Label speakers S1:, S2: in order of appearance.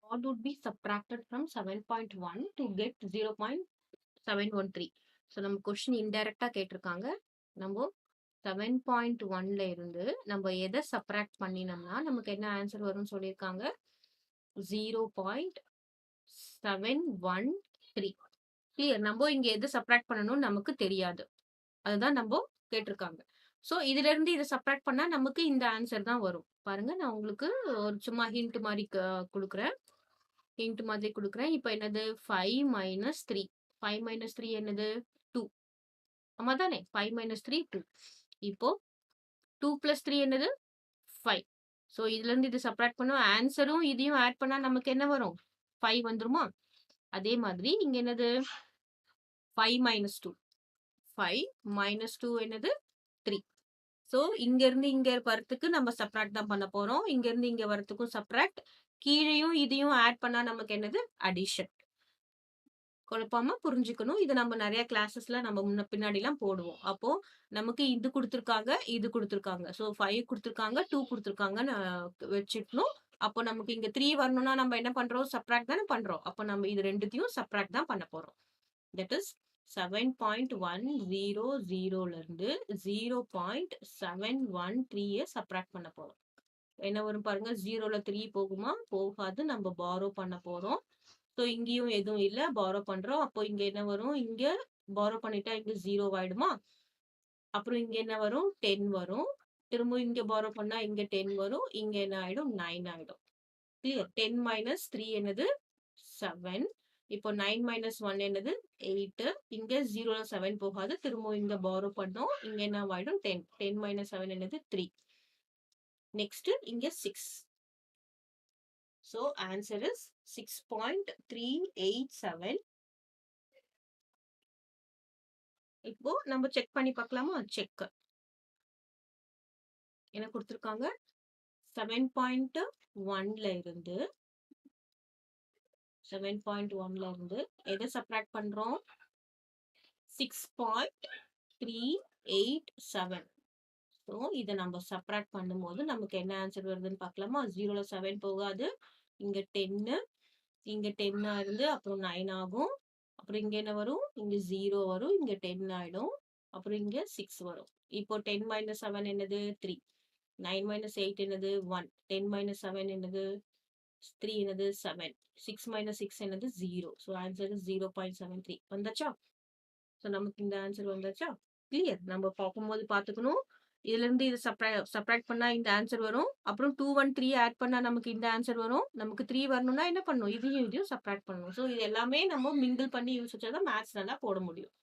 S1: What would be subtracted from 7.1 to get 0.713? So நம்ம question இன்டைரக்டா கேட்டிருக்காங்க. நம்ம 7.1ல இருந்து நம்ம எதை சப்ராக்ட் பண்ணினோம்னா நமக்கு என்ன ஆன்சர் வரும்னு சொல்லியிருக்காங்க. 0.713. கிளியர். நம்ம இங்க எது சப்ராக்ட் பண்ணணும்னு நமக்கு தெரியாது. அதுதான் நம்ம கேட்டிருக்காங்க. ஸோ இதுல இருந்து இதை சப்ராக்ட் பண்ணா நமக்கு இந்த ஆன்சர் தான் வரும். பாருங்க, நான் உங்களுக்கு ஒரு சும்மா ஹிண்ட் மாதிரி கொடுக்குறேன். இப்போ என்னது 5 மைனஸ் 3. 5 மைனஸ் 3 என்னது 2. ஆமா தானே? 5 மைனஸ் 3 2. இப்போ 2 பிளஸ் 3 என்னது 5. ஸோ இதுல இருந்து இது சப்ராக்ட் பண்ணும் ஆன்சரும் இதையும் ஆட் பண்ணா நமக்கு என்ன வரும்? 5 வந்துருமா? அதே மாதிரி இங்க என்னது 5 மைனஸ் 2. 5 மைனஸ் 2 என்னது 3. ஸோ இங்க இருந்து இங்க வரத்துக்கு நம்ம சப்ராக்ட் தான் பண்ண போறோம். இங்க இருந்து இங்க வரத்துக்கும் சப்ராக்ட். கீழையும் இதையும் ஆட் பண்ணா நமக்கு என்னது அடிஷன். குழப்பாம புரிஞ்சுக்கணும். இது நம்ம நிறைய கிளாஸஸ்ல நம்ம முன்ன பின்னாடிலாம் போடுவோம். அப்போ நமக்கு இது கொடுத்துருக்காங்க, இது கொடுத்துருக்காங்க. ஸோ 5 கொடுத்துருக்காங்க, 2 கொடுத்துருக்காங்கன்னு வச்சுக்கணும். அப்போ நமக்கு இங்க 3 வரணும்னா நம்ம என்ன பண்றோம்? சப்ராக்ட் தானே பண்றோம். அப்போ நம்ம இது ரெண்டுத்தையும் சப்ராக்ட் தான் பண்ண போறோம். தட் இஸ் 7.100ல இருந்து 0.713 சப்ராக்ட் பண்ண போறோம். என்ன வரும் பாருங்க, 0ல 3 போகுமா? போகாது. நம்ம பாரோ பண்ண போறோம். ஸோ இங்கேயும் எதுவும் இல்லை, பாரோ பண்றோம். அப்போ இங்க என்ன வரும்? இங்க பாரோ பண்ணிட்டா இங்க 0 ஆயிடுமா? அப்புறம் இங்க என்ன வரும்? 10 வரும். திரும்ப இங்க பாரோ பண்ணா இங்க 10 வரும். இங்க என்ன ஆயிடும்? 9 ஆயிடும். கிளியர். 10 மைனஸ் 3 என்னது 7. இப்போ 9 மைனஸ் 1 என்னது 8. இங்க 0ல 7 போகாது. திரும்ப இங்க பாரோ பண்ணோம். இங்க என்ன ஆயிடும்? 10. 10 மைனஸ் 7 என்னது 3. நெக்ஸ்ட் இங்க 6. So answer is 6.387. இப்போ நம்ம செக் பண்ணி பார்க்கலாமா? செக். என்ன கொடுத்துருக்காங்க? 7.1ல இருந்து 7.1ல இருந்து எதை சப்ராக்ட் பண்றோம்? 6.387. ஸோ இதை நம்ம சப்ராக்ட் பண்ணும்போது நமக்கு என்ன ஆன்சர் வருதுன்னு பார்க்கலாமா? 0ல 7 போகாது. இங்க 10, இங்க 10 இருந்து அப்புறம் 9 ஆகும். அப்புறம் இங்க என்ன வரும்? இங்க 0 வரும். இங்க 10 ஆயிடும். அப்புறம் இங்க 6 வரும். இப்போ 10 மைனஸ் 7 என்னது 3. 9 மைனஸ் 8 என்னது 1. 10 மைனஸ் 7 என்னது 3 என்னது 7. 6 மைனஸ் 6 என்னது 0. ஸோ ஆன்சர் 0.73 வந்தாச்சா? ஸோ நமக்கு இந்த ஆன்சர் வந்தாச்சா? கிளியர். நம்ம பார்க்கும்போது பார்த்துக்கணும். இதுல இருந்து இது சப்ராக்ட் பண்ணா இந்த ஆன்சர் வரும். அப்புறம் 2 1 3 ஆட் பண்ணா நமக்கு இந்த ஆன்சர் வரும். நமக்கு 3 வரணும்னா என்ன பண்ணணும்? இதையும் இதையும் சப்ராக்ட் பண்ணணும். ஸோ இது எல்லாமே நம்ம மிங்கிள் பண்ணி யூஸ் வச்சாதான் மேத்ஸ் நல்லா போட முடியும்.